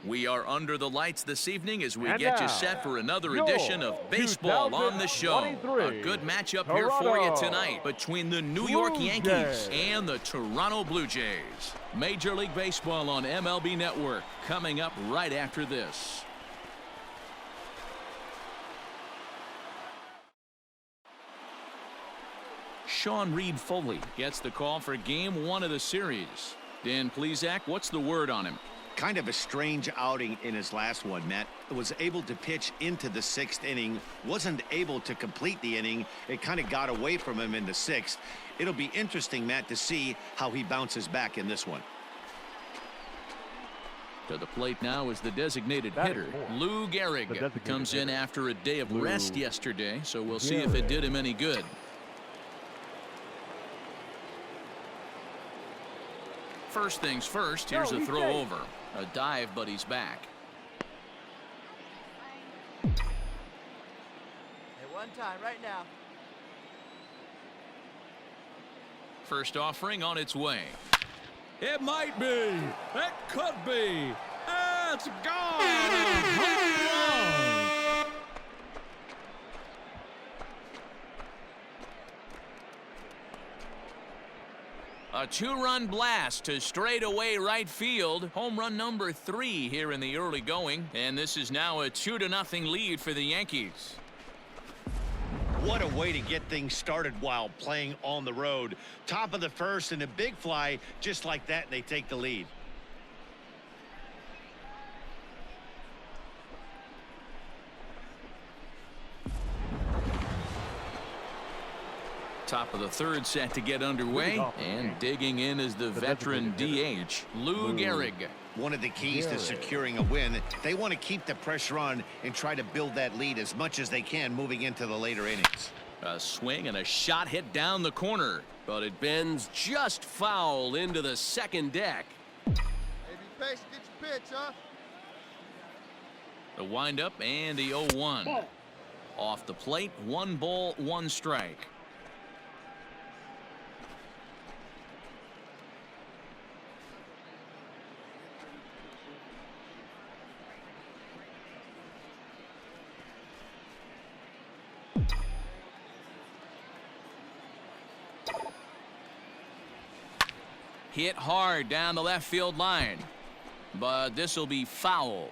We are under the lights this evening as we And get you now, set for another your edition of Baseball on the Show. A 2023 good matchup here for you Toronto tonight between the New Blue York Yankees Jays. and the Toronto Blue Jays. Major League Baseball on MLB Network coming up right after this. Sean Reed Foley gets the call for Game 1 of the series. Dan Plesac, what's the word on him? Kind of a strange outing in his last one, Matt. Was able to pitch into the 6th inning, wasn't able to complete the inning. It kind of got away from him in the 6th. It'll be interesting, Matt, to see how he bounces back in this one. To the plate now is the designated hitter, Lou Gehrig. Comes in after a day of rest yesterday, so we'll see if it did him any good. First things first, here's a throw over. A dive, but he's back. Hey, one time, right now. First offering on its way. It might be. It could be. It's gone. Home run. A two-run blast to straightaway right field. Home run number 3 here in the early going. And this is now a 2-0 lead for the Yankees. What a way to get things started while playing on the road. Top of the first and a big fly just like that, and they take the lead. Top of the third set to get underway, and digging in is the veteran DH, Lou Gehrig. One of the keys to securing a win, they want to keep the pressure on and try to build that lead as much as they can moving into the later innings. A swing and a shot hit down the corner, but it bends just foul into the second deck. Hey, be patient, get your pitch, huh? The windup and the 0-1. Off the plate, 1 ball, 1 strike. Hit hard down the left field line, but this will be foul.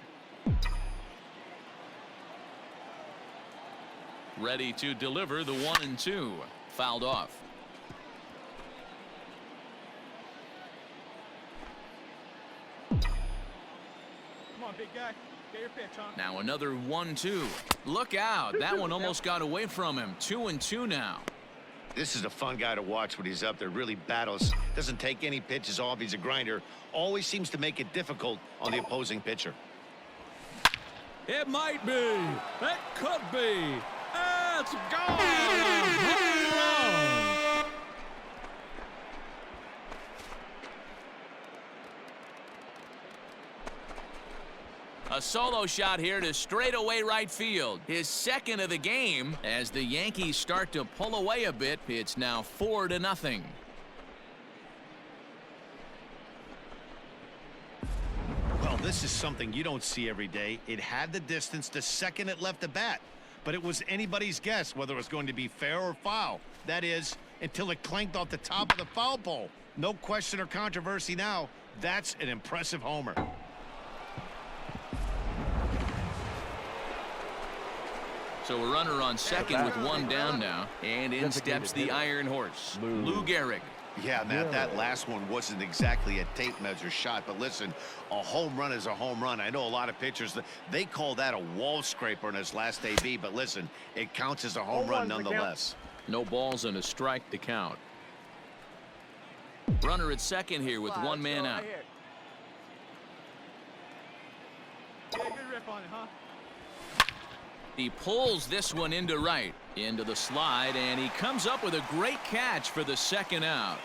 Ready to deliver the 1-2. Fouled off. Come on, big guy. Get your pitch, huh? Now another 1-2. Look out. That one almost got away from him. 2-2 now. This is a fun guy to watch when he's up there. Really battles. Doesn't take any pitches off. He's a grinder. Always seems to make it difficult on the opposing pitcher. It might be. It could be. It's gone. Home run. A solo shot here to straightaway right field. His second of the game as the Yankees start to pull away a bit. It's now 4-0. Well, this is something you don't see every day. It had the distance the second it left the bat, but it was anybody's guess whether it was going to be fair or foul. That is, until it clanked off the top of the foul pole. No question or controversy now. That's an impressive homer. So a runner on second with 1 down now, and in steps the Iron Horse, Lou Gehrig. Yeah, Matt, that last one wasn't exactly a tape measure shot, but listen, a home run is a home run. I know a lot of pitchers, they call that a wall scraper in his last AB, but listen, it counts as a home run nonetheless. No balls and a strike to count. Runner at second here with 1 man out. Yeah, good rip on it, huh? He pulls this one into right, into the slide, and he comes up with a great catch for the second out.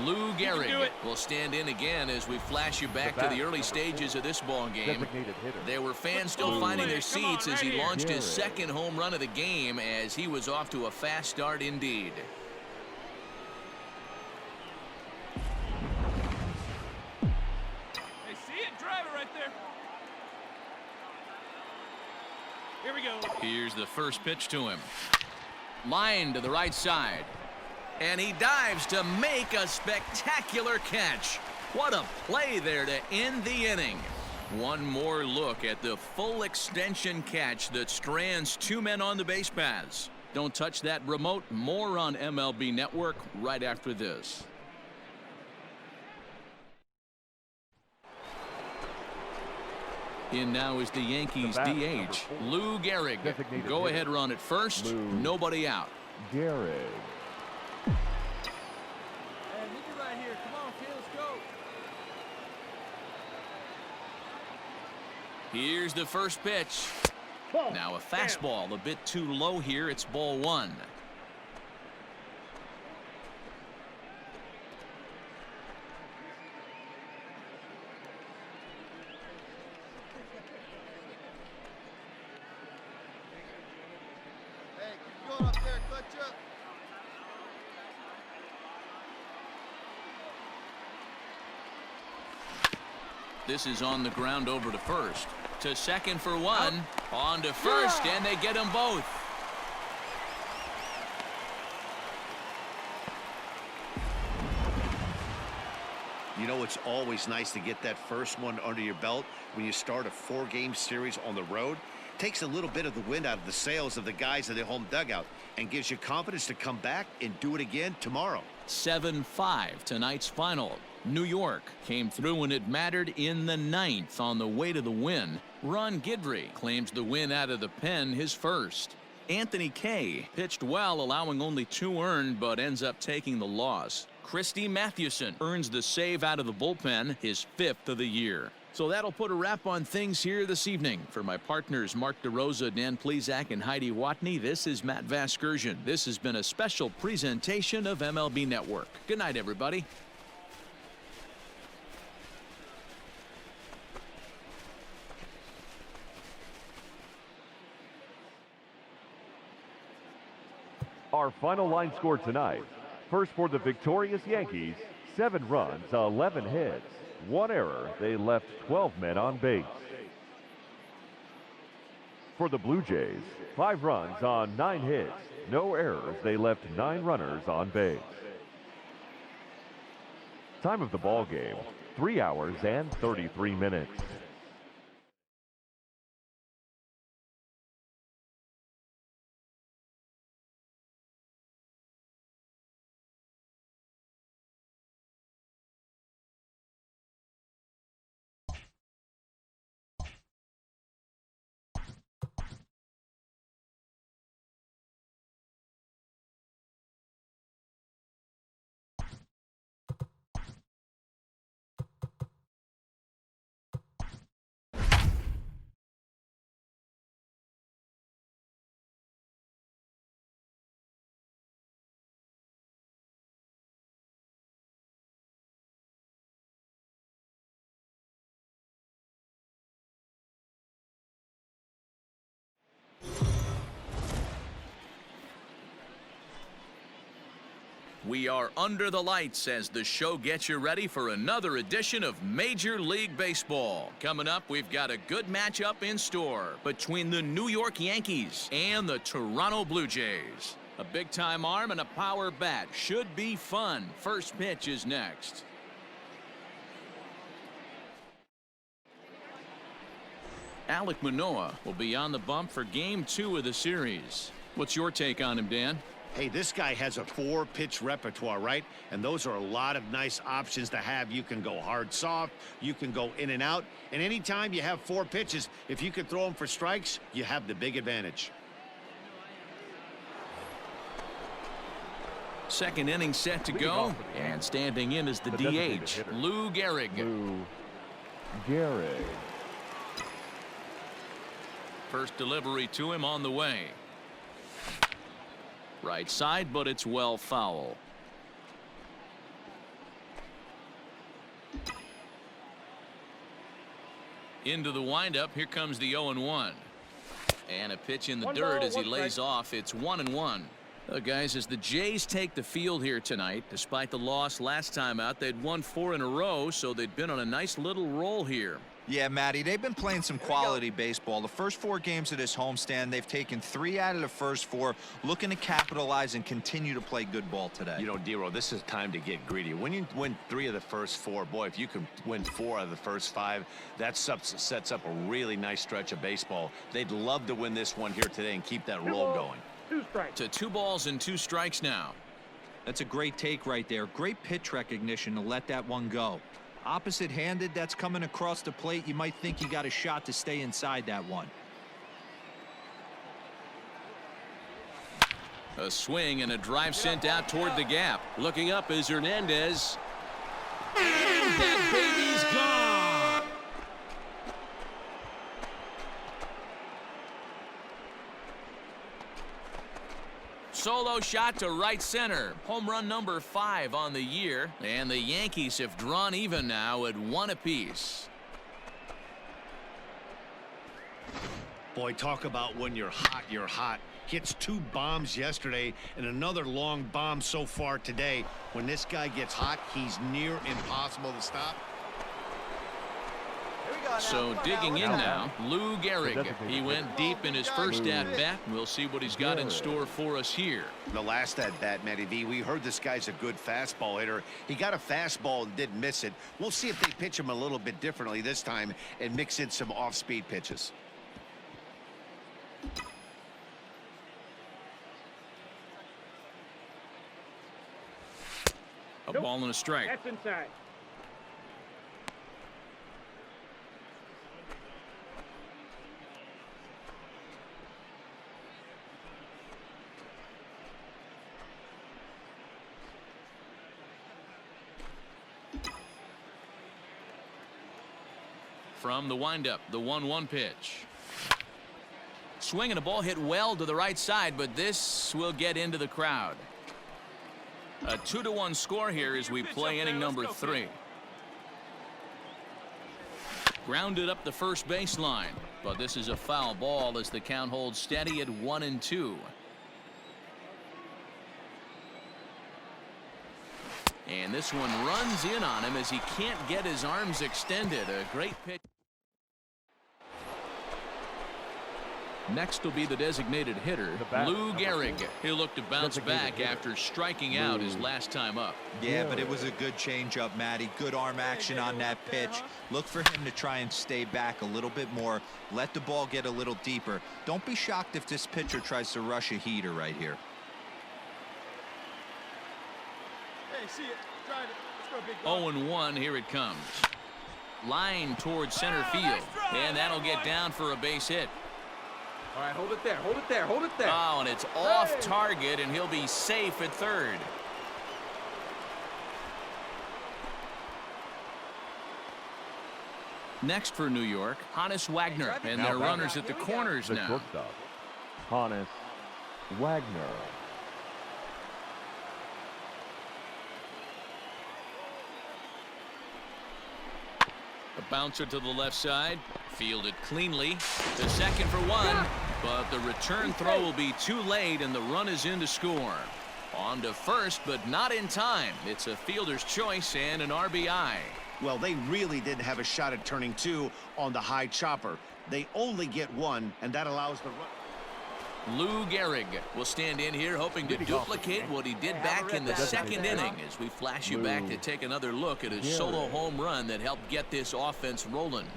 Lou do Gehrig it. will stand in again as we flash you back to the early stages of this ball game. There were fans still finding their seats as he launched his second home run of the game, as he was off to a fast start indeed. Hey, see it? Drive it right there. Here we go. Here's the first pitch to him. Line to the right side. And he dives to make a spectacular catch. What a play there to end the inning. One more look at the full extension catch that strands two men on the base paths. Don't touch that remote. More on MLB Network right after this. In now is the Yankees DH, Lou Gehrig. Go ahead run at first. Nobody out. Gehrig. Hey, leave it right here. Come on, kid, let's go. Here's the first pitch. Now a fastball a bit too low here. It's ball one. Hey, keep going up there, clutch up. This is on the ground over to first. To second for one. On to first, and they get them both. You know, it's always nice to get that first one under your belt when you start a 4-game series on the road. Takes a little bit of the wind out of the sails of the guys in the home dugout and gives you confidence to come back and do it again tomorrow. 7-5 tonight's final. New York came through when it mattered in the 9th on the way to the win. Ron Guidry claims the win out of the pen, his first. Anthony Kay pitched well, allowing only 2 earned, but ends up taking the loss. Christy Mathewson earns the save out of the bullpen, his 5th of the year. So that'll put a wrap on things here this evening. For my partners Mark DeRosa, Dan Plesac, and Heidi Watney, this is Matt Vasgersian. This has been a special presentation of MLB Network. Good night, everybody. Our final line score tonight. First for the victorious Yankees, 7 runs, 11 hits, 1 error. They left 12 men on base. For the Blue Jays, 5 runs on 9 hits, no errors. They left 9 runners on base. Time of the ball game, 3 hours and 33 minutes. We are under the lights as the show gets you ready for another edition of Major League Baseball. Coming up, we've got a good matchup in store between the New York Yankees and the Toronto Blue Jays. A big-time arm and a power bat should be fun. First pitch is next. Alek Manoah will be on the bump for Game 2 of the series. What's your take on him, Dan? Hey, this guy has a 4-pitch repertoire, right? And those are a lot of nice options to have. You can go hard, soft. You can go in and out. And anytime you have 4 pitches, if you can throw them for strikes, you have the big advantage. Second inning set to go. And standing in is the DH, Lou Gehrig. Lou Gehrig. First delivery to him on the way. Right side, but it's well foul. Into the windup. Here comes the 0-1. And a pitch in the One dirt ball, as he one lays strike. off. It's 1-1. Guys, as the Jays take the field here tonight, despite the loss last time out, they'd won 4 in a row, so they'd been on a nice little roll here. Yeah, Matty, they've been playing some quality baseball. The first 4 games of this homestand, they've taken 3 out of the first 4, looking to capitalize and continue to play good ball today. You know, Dero, this is time to get greedy. When you win 3 of the first 4, boy, if you can win 4 out of the first 5, that sets up a really nice stretch of baseball. They'd love to win this one here today and keep that roll going. 2 strikes. To 2 balls and 2 strikes now. That's a great take right there. Great pitch recognition to let that one go. Opposite-handed, that's coming across the plate. You might think you got a shot to stay inside that one. A swing and a drive sent out toward the gap. Looking up is Hernandez. And that baby's gone. Solo shot to right center. Home run number 5 on the year. And the Yankees have drawn even now at 1 apiece. Boy, talk about when you're hot, you're hot. Hits 2 bombs yesterday and another long bomb so far today. When this guy gets hot, he's near impossible to stop. So digging in now, Lou Gehrig. He went deep in his first at-bat. We'll see what he's got in store for us here. The last at-bat, Matty V, we heard this guy's a good fastball hitter. He got a fastball and didn't miss it. We'll see if they pitch him a little bit differently this time and mix in some off-speed pitches. A ball and a strike. That's inside. From the windup, the 1-1 pitch. Swing and a ball hit well to the right side, but this will get into the crowd. A 2-1 score here as we play inning number 3. Grounded up the first baseline, but this is a foul ball as the count holds steady at 1-2. And this one runs in on him as he can't get his arms extended. A great pitch. Next will be the designated hitter, Lou Gehrig. He'll look to bounce back after striking out his last time up. Yeah, but it was a good changeup, Matty. Good arm action on that pitch. Look for him to try and stay back a little bit more. Let the ball get a little deeper. Don't be shocked if this pitcher tries to rush a heater right here. Hey, see it. Drive it. Let's go, big dog. 0-1, here it comes. Line towards center field, and that'll get down for a base hit. All right, hold it there. Hold it there. Hold it there. Oh, and it's off target, and he'll be safe at third. Next for New York, Hannes Wagner, and their runners at the corners The now. shortstop, Hannes Wagner. A bouncer to the left side, fielded cleanly. The second for 1, but the return throw will be too late, and the run is in to score. On to first, but not in time. It's a fielder's choice and an RBI. Well, they really didn't have a shot at turning 2 on the high chopper. They only get 1, and that allows the run. Lou Gehrig will stand in here hoping to duplicate what he did back in the second inning as we flash you back to take another look at his solo home run that helped get this offense rolling.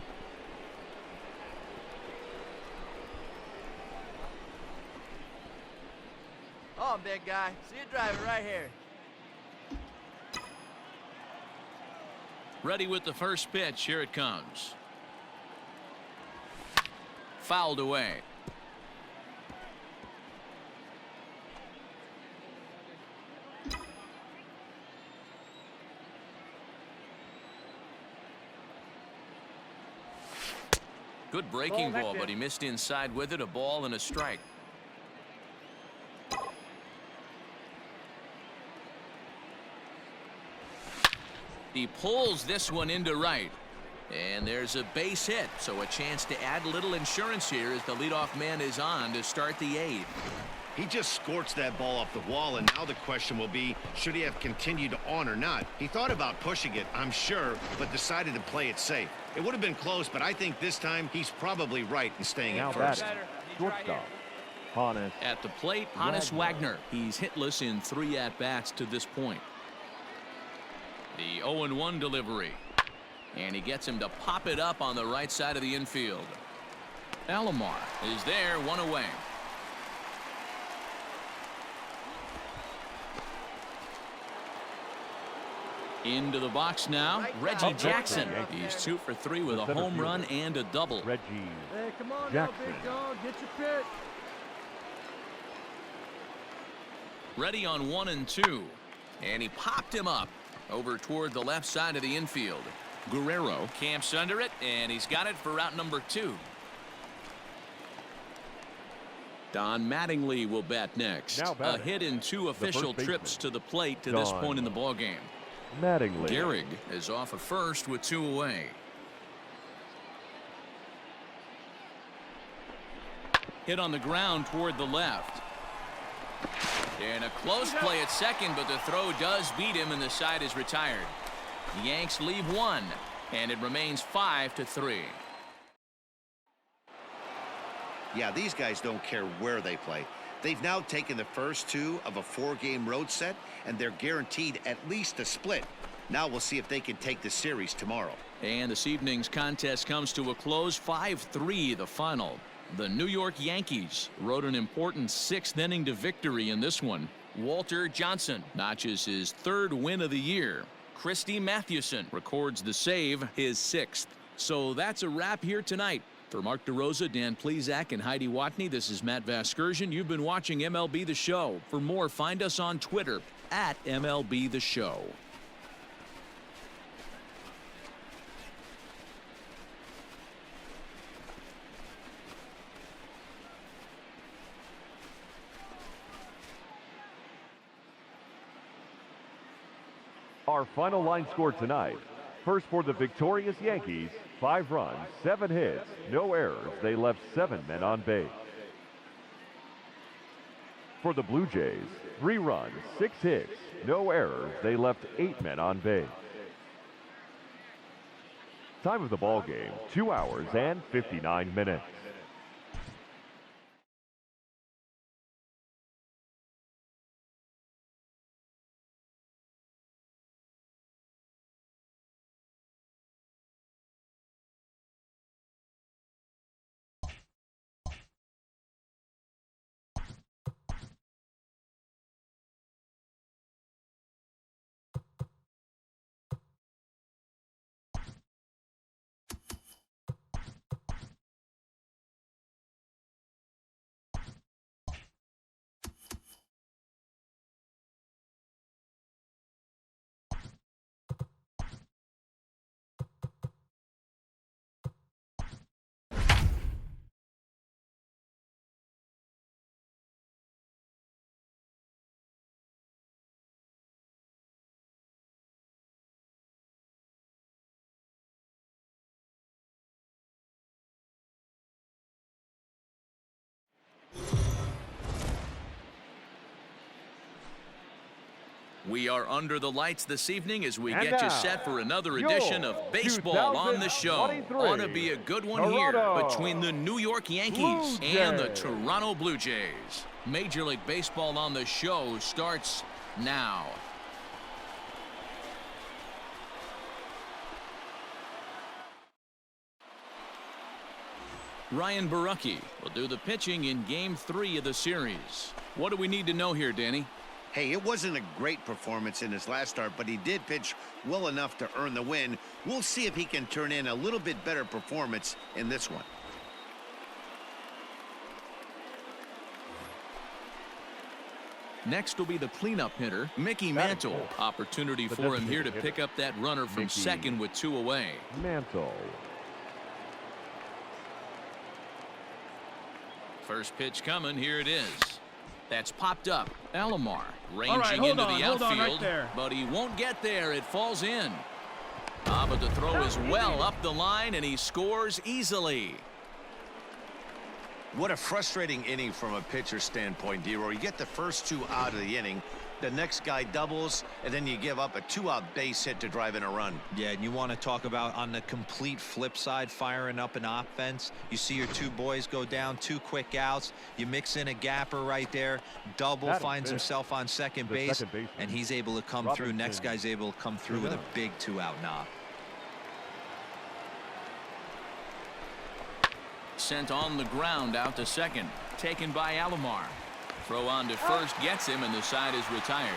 Oh, big guy. See you driving right here. Ready with the first pitch. Here it comes. Fouled away. Good breaking ball, but he missed inside with it. A ball and a strike. He pulls this one into right. And there's a base hit, so a chance to add a little insurance here as the leadoff man is on to start the 8th. He just scorched that ball off the wall, and now the question will be, should he have continued on or not? He thought about pushing it, I'm sure, but decided to play it safe. It would have been close, but I think this time he's probably right in staying at first. Shortstop, Hannes. At the plate, Hannes Wagner. He's hitless in 3 at-bats to this point. The 0-1 delivery. And he gets him to pop it up on the right side of the infield. Alomar is there, 1 away. Into the box now, Reggie Jackson. He's 2 for 3 with a home run and a double. Reggie Hey, come on Jackson. now, big dog. Get your pitch. Ready on 1 and 2. And he popped him up over toward the left side of the infield. Guerrero camps under it, and he's got it for out number 2. Don Mattingly will bat next. A hit in 2 official trips to the plate to this point in the ballgame. Mattingly. Gehrig is off at first with 2 away. Hit on the ground toward the left. And a close play at second, but the throw does beat him and the side is retired. The Yanks leave 1, and it remains 5-3. Yeah, these guys don't care where they play. They've now taken the first 2 of a 4-game road set, and they're guaranteed at least a split. Now we'll see if they can take the series tomorrow. And this evening's contest comes to a close, 5-3 the final. The New York Yankees rode an important 6th inning to victory in this one. Walter Johnson notches his 3rd win of the year. Christy Mathewson records the save, his 6th. So that's a wrap here tonight. For Mark DeRosa, Dan Plesac, and Heidi Watney, this is Matt Vasgersian. You've been watching MLB The Show. For more, find us on Twitter at MLB The Show. Our final line score tonight. First for the victorious Yankees, 5 runs, 7 hits, no errors. They left 7 men on base. For the Blue Jays, 3 runs, 6 hits, no errors. They left 8 men on base. Time of the ball game, 2 hours and 59 minutes. We are under the lights this evening as we get you set for another edition of Baseball on the Show. Ought to be a good one here between the New York Yankees and the Toronto Blue Jays. Major League Baseball on the Show starts now. Ryan Borucki will do the pitching in Game 3 of the series. What do we need to know here, Danny? Hey, it wasn't a great performance in his last start, but he did pitch well enough to earn the win. We'll see if he can turn in a little bit better performance in this one. Next will be the cleanup hitter, Mickey Mantle. Opportunity for him here to pick up that runner from second with 2 away. Mantle. First pitch coming. Here it is. That's popped up. Alomar ranging into the outfield, right there. but he won't get there. It falls in. But the throw is well up the line, and he scores easily. What a frustrating inning from a pitcher standpoint, D-Roy. You get the first 2 out of the inning. The next guy doubles, and then you give up a 2-out base hit to drive in a run. Yeah, and you want to talk about on the complete flip side, firing up an offense. You see your 2 boys go down, 2 quick outs. You mix in a gapper right there. Double finds himself on second base, and he's able to come through. Next guy's able to come through with a big 2-out knock. Sent on the ground out to second. Taken by Alomar. Throw on to first gets him, and the side is retired.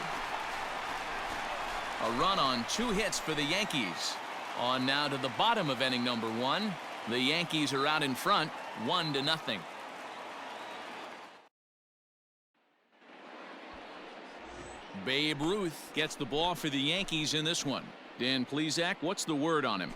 A run on 2 hits for the Yankees. On now to the bottom of inning number 1. The Yankees are out in front, 1-0. Babe Ruth gets the ball for the Yankees in this one. Dan Plesac, what's the word on him?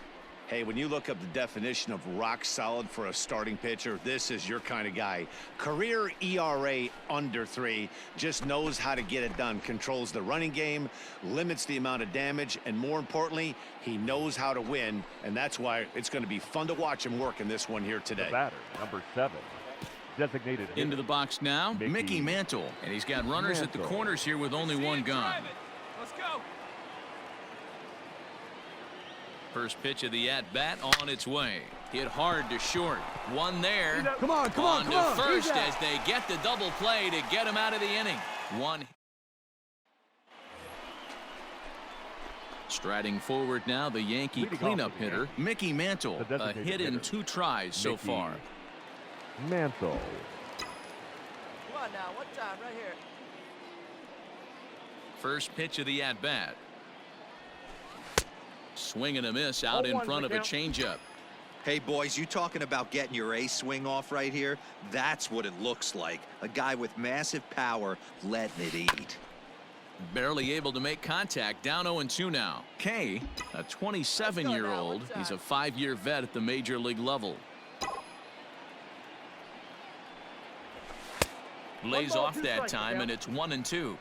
Hey, when you look up the definition of rock solid for a starting pitcher, this is your kind of guy. Career ERA under 3, just knows how to get it done, controls the running game, limits the amount of damage, and more importantly, he knows how to win, and that's why it's going to be fun to watch him work in this one here today. The batter, number 7. Designated hitter. Into the box now, Mickey Mantle. And he's got runners at the corners here with only 1 gone. Let's go. First pitch of the at-bat on its way. Hit hard to short. One there. Come on, come on, on come on. to first as they get the double play to get him out of the inning. 1. Striding forward now, the Yankee cleanup hitter, Mickey Mantle. A hit in 2 tries so far. Mantle. Come on now, one time right here. First pitch of the at-bat. Swing and a miss out in front of a changeup. Hey, boys, you talking about getting your A swing off right here? That's what it looks like. A guy with massive power letting it eat. Barely able to make contact. Down 0-2 now. Kay, a 27-year-old. He's a 5-year vet at the major league level. Lays off that time, and it's 1-2.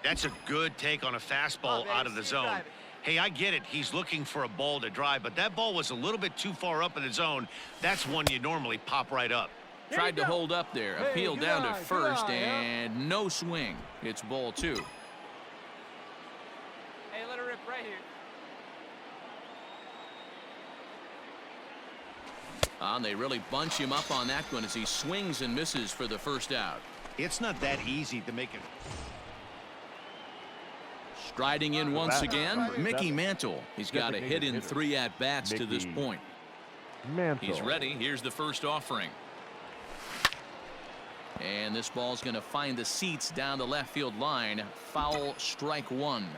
That's a good take on a fastball out of the zone. Hey, I get it. He's looking for a ball to drive, but that ball was a little bit too far up in the zone. That's one you normally pop right up. Tried to hold up there. Appeal down to first, and no swing. It's ball 2. Hey, let her rip right here. And they really bunch him up on that one as he swings and misses for the first out. It's not that easy to make it. Striding in once again, Mickey Mantle. He's got a hit in 3 at-bats to this point. He's ready. Here's the first offering. And this ball's going to find the seats down the left field line. Foul, strike 1. Hey,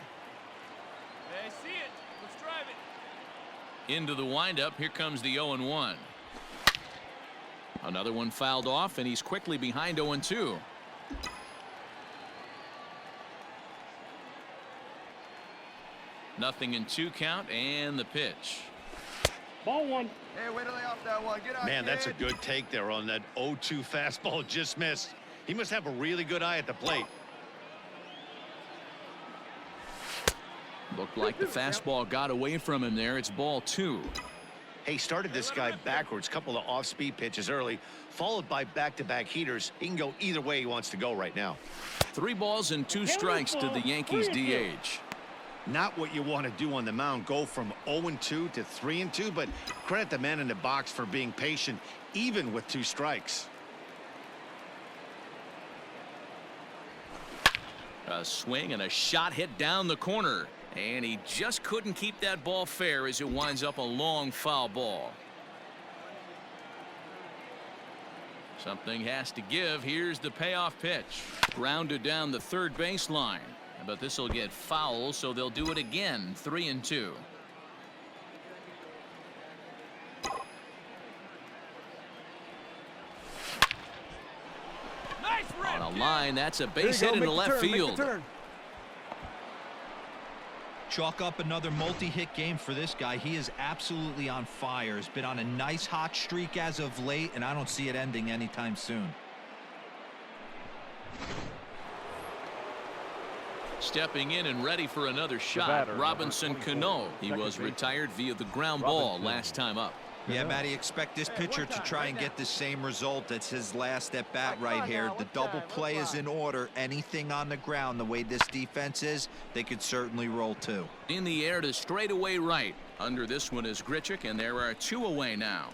see it. Let's drive it. Into the windup. Here comes the 0-1. Another one fouled off, and he's quickly behind 0-2. Nothing in 2 count, and the pitch. Ball 1. Hey, wait till they off that one. Get out. Man, that's a good take there on that 0-2 fastball just missed. He must have a really good eye at the plate. Looked like the fastball got away from him there. It's ball 2. Hey, started this guy backwards, couple of off-speed pitches early, followed by back-to-back heaters. He can go either way he wants to go right now. 3 balls and 2 strikes to the Yankees DH. Not what you want to do on the mound, go from 0-2 to 3-2, but credit the man in the box for being patient, even with 2 strikes. A swing and a shot hit down the corner, and he just couldn't keep that ball fair as it winds up a long foul ball. Something has to give. Here's the payoff pitch. Grounded down the third baseline. But this will get foul, so they'll do it again. 3-2. Nice rip, On a line, that's a base hit into left field. Chalk up another multi-hit game for this guy. He is absolutely on fire. He's been on a nice hot streak as of late, and I don't see it ending anytime soon. Stepping in and ready for another shot, batter, Robinson number Cano. 24, He was second retired via the ground ball Robinson. last time up. Yeah, Matty, expect this pitcher to try and get the same result as his last at bat right here. The double play is in order. Anything on the ground, the way this defense is, they could certainly roll too. In the air to straightaway right. Under this one is Grichuk, and there are 2 away now.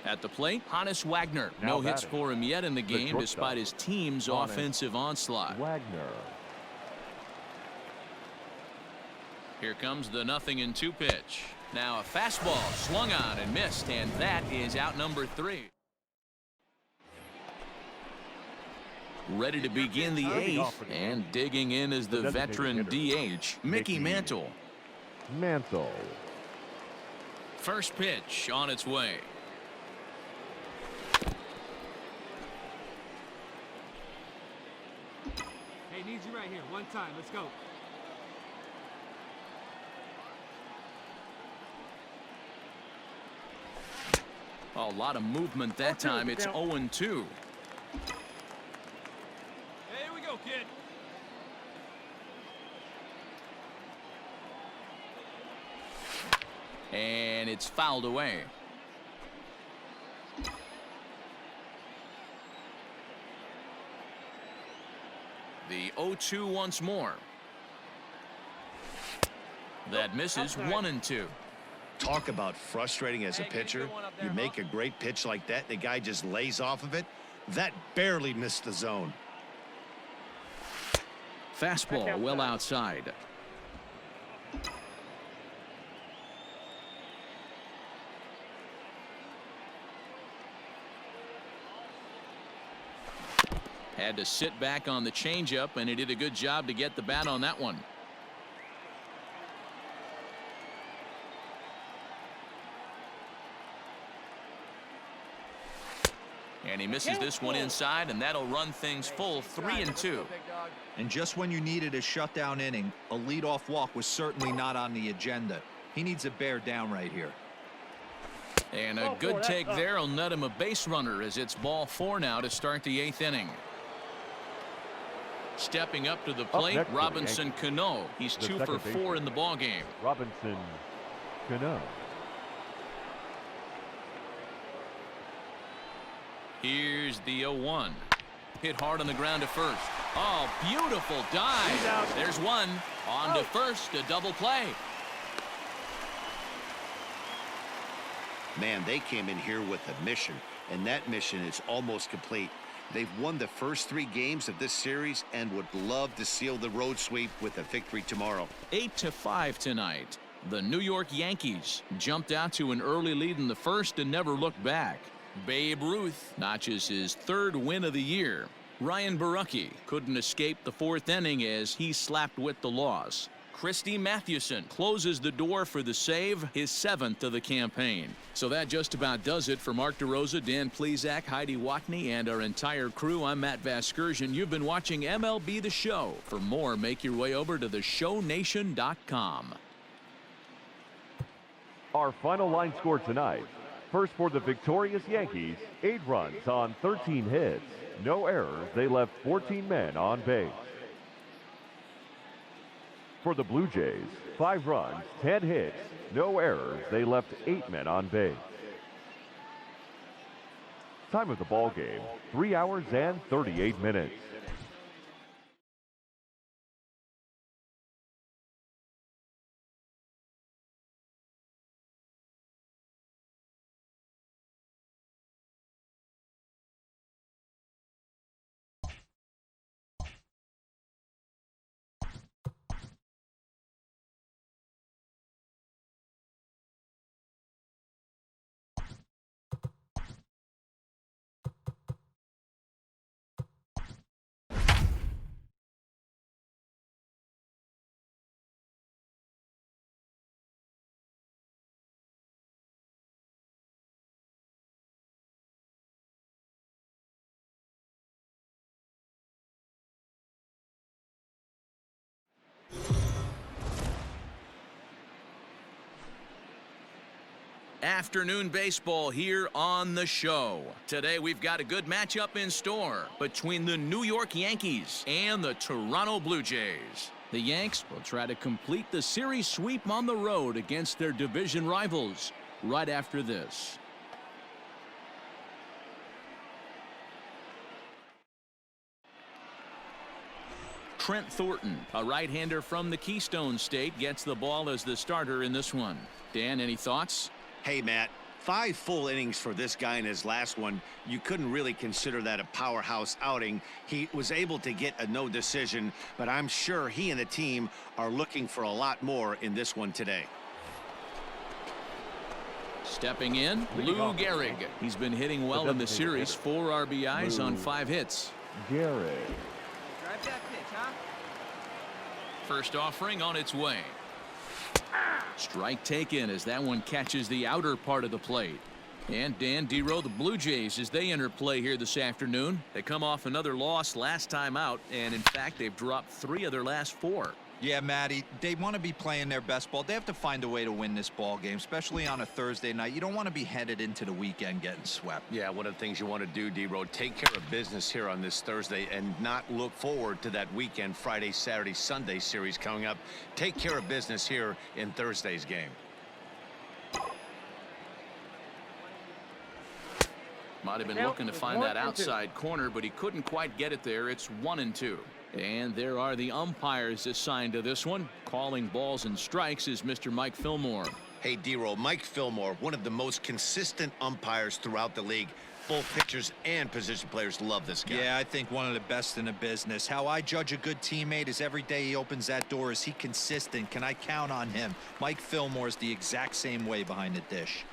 At the plate, Hannes Wagner. Now No hits batting. for him yet in the game, shortstop, despite his team's Hannes offensive onslaught. Wagner. Here comes the 0-2 pitch. Now a fastball swung on and missed, and that is out number 3. Ready to begin the 8th, and digging in is the veteran DH, Mickey Mantle. Mantle. First pitch on its way. Hey, needs you right here. One time. Let's go. A lot of movement that time. It's 0-2. Here we go, kid. And it's fouled away. The 0-2 once more. That misses. 1-2. Talk about frustrating as a pitcher. You make a great pitch like that, the guy just lays off of it. That barely missed the zone. Fastball well outside. Had to sit back on the changeup, and he did a good job to get the bat on that one. And he misses this one inside, and that'll run things full. 3-2. And just when you needed a shutdown inning, a leadoff walk was certainly not on the agenda. He needs a bear down right here. And a good take there will net him a base runner, as it's ball 4 now to start the 8th inning. Stepping up to the plate, next for the Robinson Cano. He's the 2 for second 4 baseman. in the ball game. Robinson Cano. Here's the 0-1. Hit hard on the ground to first. Oh, beautiful dive. There's one. On to first, a double play. Man, they came in here with a mission, and that mission is almost complete. They've won the first 3 games of this series and would love to seal the road sweep with a victory tomorrow. 8-5 tonight. The New York Yankees jumped out to an early lead in the first and never looked back. Babe Ruth notches his 3rd win of the year. Ryan Borucki couldn't escape the 4th inning as he slapped with the loss. Christy Mathewson closes the door for the save, his 7th of the campaign. So that just about does it for Mark DeRosa, Dan Plesac, Heidi Watney, and our entire crew. I'm Matt Vasgersian. You've been watching MLB The Show. For more, make your way over to theshownation.com. Our final line score tonight. First for the victorious Yankees, 8 runs on 13 hits. No errors. They left 14 men on base. For the Blue Jays, 5 runs, 10 hits. No errors. They left 8 men on base. Time of the ball game, 3 hours and 38 minutes. Afternoon baseball here on the show. Today we've got a good matchup in store between the New York Yankees and the Toronto Blue Jays. The Yanks will try to complete the series sweep on the road against their division rivals right after this. Trent Thornton, a right-hander from the Keystone State, gets the ball as the starter in this one. Dan, any thoughts? Hey, Matt, 5 full innings for this guy in his last one. You couldn't really consider that a powerhouse outing. He was able to get a no decision, but I'm sure he and the team are looking for a lot more in this one today. Stepping in, Lou Gehrig. He's been hitting well in the series. 4 RBIs on 5 hits. Gehrig. Drive that pitch, huh? First offering on its way. Strike taken as that one catches the outer part of the plate. And Dan Dero, the Blue Jays, as they enter play here this afternoon. They come off another loss last time out, and in fact they've dropped 3 of their last 4. Yeah, Matty, they want to be playing their best ball. They have to find a way to win this ball game, especially on a Thursday night. You don't want to be headed into the weekend getting swept. Yeah, one of the things you want to do, D-Road, take care of business here on this Thursday and not look forward to that weekend, Friday, Saturday, Sunday series coming up. Take care of business here in Thursday's game. Might have been looking to find that outside corner, but he couldn't quite get it there. It's 1-2. And there are the umpires assigned to this one. Calling balls and strikes is Mr. Mike Fillmore. Hey, D-Roll, Mike Fillmore, one of the most consistent umpires throughout the league. Both pitchers and position players love this guy. Yeah, I think one of the best in the business. How I judge a good teammate is every day he opens that door. Is he consistent? Can I count on him? Mike Fillmore is the exact same way behind the dish.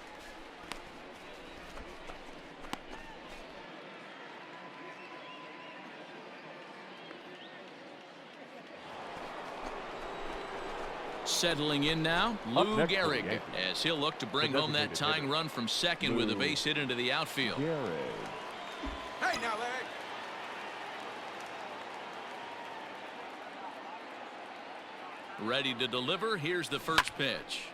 Settling in now, Lou Gehrig, as he'll look to bring home that tying run from second with a base hit into the outfield. Hey, now, Larry. Ready to deliver. Here's the first pitch.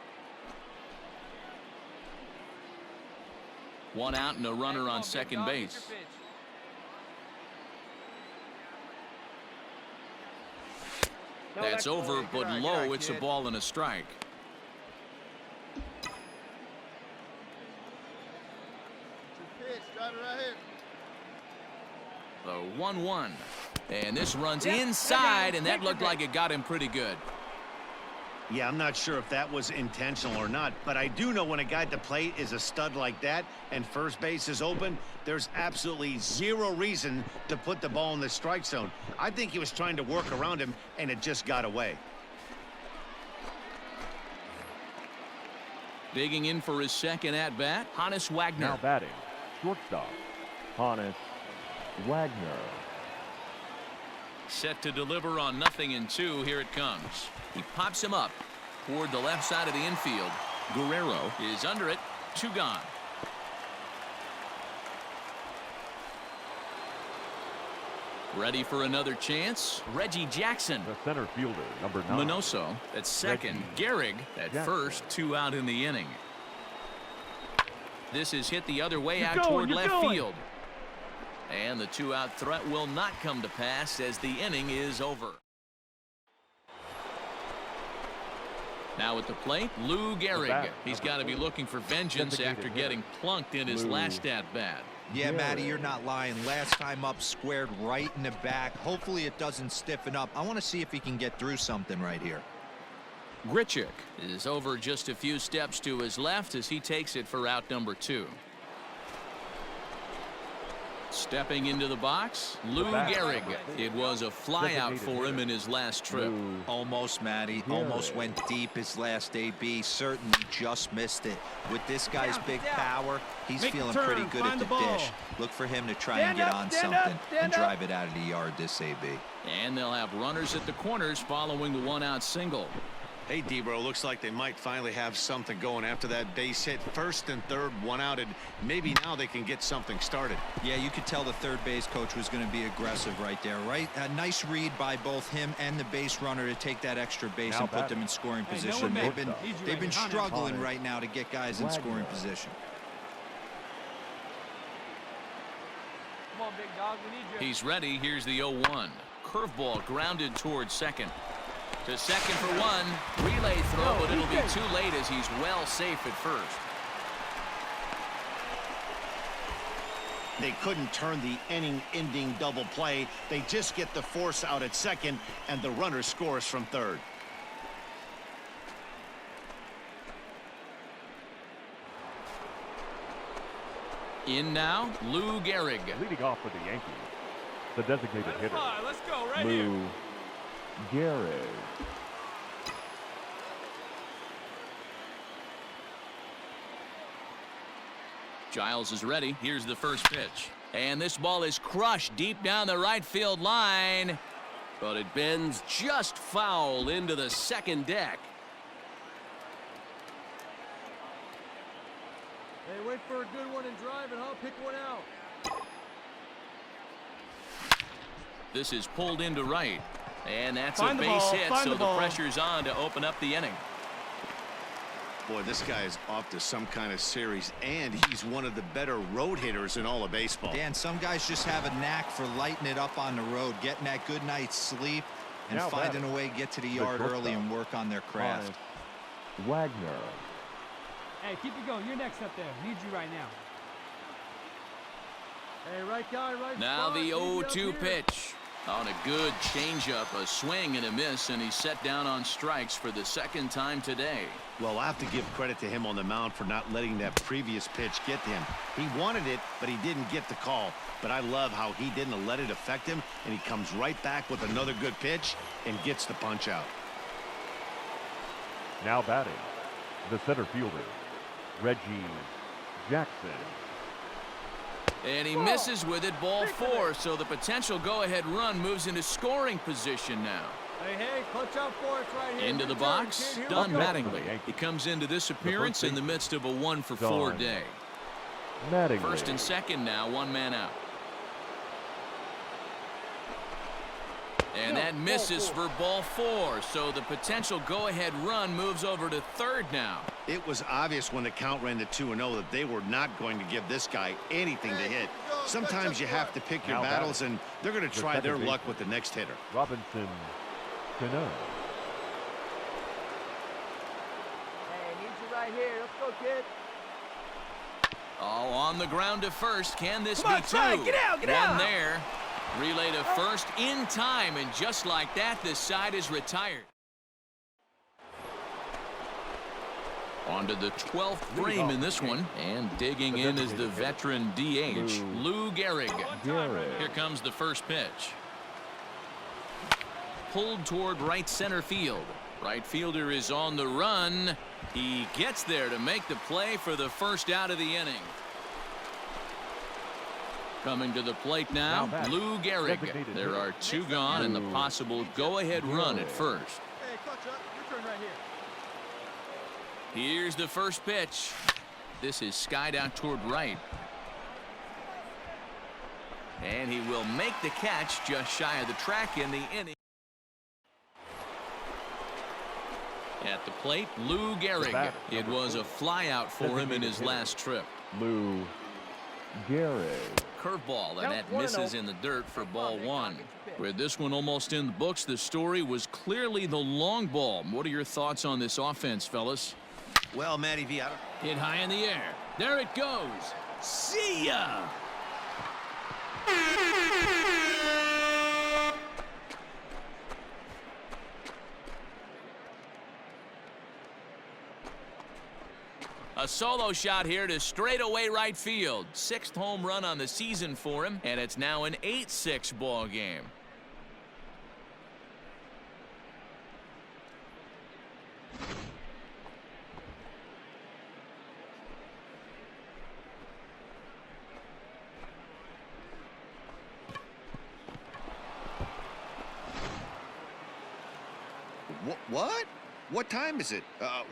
1 out and a runner on second base. That's over, but low. It's a ball and a strike. The 1-1. And this runs inside, and that looked like it got him pretty good. Yeah, I'm not sure if that was intentional or not, but I do know when a guy at the plate is a stud like that and first base is open, there's absolutely 0 reason to put the ball in the strike zone. I think he was trying to work around him, and it just got away. Digging in for his second at-bat, Hannes Wagner. Now batting, shortstop, Hannes Wagner. Set to deliver on 0-2. Here it comes. He pops him up toward the left side of the infield. Guerrero is under it. 2 gone. Ready for another chance. Reggie Jackson. The center fielder, number 9. Minoso at second. Gehrig at first. 2 out in the inning. This is hit the other way out toward left field. And the 2-out threat will not come to pass as the inning is over. Now at the plate, Lou Gehrig. He's got to be looking for vengeance after getting plunked in his last at-bat. Yeah, Matty, you're not lying. Last time up, squared right in the back. Hopefully it doesn't stiffen up. I want to see if he can get through something right here. Grichuk is over just a few steps to his left as he takes it for out number 2. Stepping into the box, Lou Gehrig. It was a flyout for him in his last trip. Almost, Matty. Almost went deep his last AB. Certainly just missed it. With this guy's big power, he's feeling pretty good at the dish. Look for him to try and get on something and drive it out of the yard this AB. And they'll have runners at the corners following the 1-out single. Hey, Debro, looks like they might finally have something going after that base hit. First and third, one out, and maybe now they can get something started. Yeah, you could tell the third base coach was going to be aggressive right there, right? A nice read by both him and the base runner to take that extra base and put them in scoring position. They've been struggling right now to get guys in scoring position. Come on, big dog, we need you. He's ready. Here's the 0-1. Curveball grounded towards second. To second for one. Relay throw, but it'll be too late as he's well safe at first. They couldn't turn the inning-ending double play. They just get the force out at second, and the runner scores from third. In now, Lou Gehrig. Leading off for the Yankees, the designated hitter, Let's go, right Lou here. Gehrig. Giles is ready. Here's the first pitch. And this ball is crushed deep down the right field line. But it bends just foul into the second deck. Hey, wait for a good one and drive it, huh? Pick one out. This is pulled into right. And that's Find a the base ball, hit, find so the the ball. pressure's on to open up the inning. Boy, this guy is off to some kind of series, and he's one of the better road hitters in all of baseball. Dan, some guys just have a knack for lighting it up on the road, getting that good night's sleep, and Now finding a way to get to the yard early and work on their craft. Wagner. Hey, keep it going. You're next up there. Need you right now. Hey, right guy, right Now spot. the Need you up 0-2 here. pitch. On a good changeup, a swing and a miss, and he's set down on strikes for the second time today. Well, I have to give credit to him on the mound for not letting that previous pitch get to him. He wanted it, but he didn't get the call. But I love how he didn't let it affect him, and he comes right back with another good pitch and gets the punch out. Now batting, the center fielder, Reggie Jackson. And he misses with it, ball 4, so the potential go-ahead run moves into scoring position now. Hey, clutch out for us right here. Into the Good turn, box, kid. Here we Don go. Mattingly. He comes into this appearance in the midst of a 1-for-4 Don day. Mattingly. First and second now, one man out. And that misses for ball 4, so the potential go-ahead run moves over to third now. It was obvious when the count ran to 2-0 that they were not going to give this guy anything to hit. Sometimes you have to pick your Now battles, batting. and they're going to The try their second luck baseman. with the next hitter. Robinson Cano. Hey, need you right here. Let's go, kid. Oh, on the ground to first. Can this Come on, be try 2? it. Get out, get One out. there. Relay to first in time, and just like that, this side is retired. On to the 12th frame in this one, and digging in is the veteran DH, Lou Gehrig. Here comes the first pitch. Pulled toward right center field. Right fielder is on the run. He gets there to make the play for the first out of the inning. Coming to the plate now, Lou Gehrig. There are 2 gone and the possible go-ahead run at first. Hey, clutch up. Your turn right here. Here's the first pitch. This is skied out toward right. And he will make the catch just shy of the track in the inning. At the plate, Lou Gehrig. It was a flyout for him in his last trip. Lou Gehrig. Curveball, and that misses in the dirt for ball 1. With this one almost in the books, the story was clearly the long ball. What are your thoughts on this offense, fellas? Well, Matty V, Hit high in the air. There it goes. See ya! A solo shot here to straightaway right field. 6th home run on the season for him, and it's now an 8-6 ball game. What? What time is it?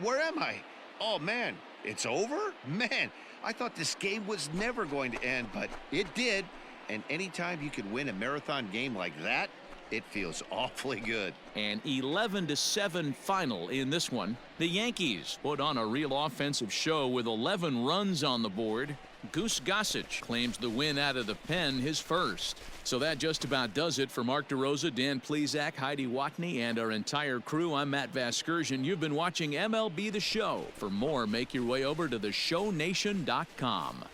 Where am I? Oh, man, it's over? Man, I thought this game was never going to end, but it did. And anytime you can win a marathon game like that, it feels awfully good. An 11-7 final in this one. The Yankees put on a real offensive show with 11 runs on the board. Goose Gossage claims the win out of the pen, his first. So that just about does it for Mark DeRosa, Dan Plesac, Heidi Watney, and our entire crew. I'm Matt Vasgersian. You've been watching MLB The Show. For more, make your way over to theshownation.com.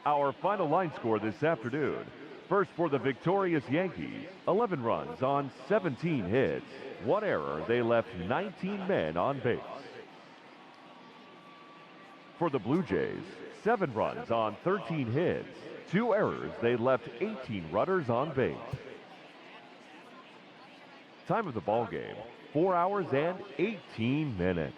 Our final line score this afternoon. First for the victorious Yankees, 11 runs on 17 hits. One error, they left 19 men on base. For the Blue Jays, 7 runs on 13 hits. 2 errors, they left 18 runners on base. Time of the ball game, 4 hours and 18 minutes.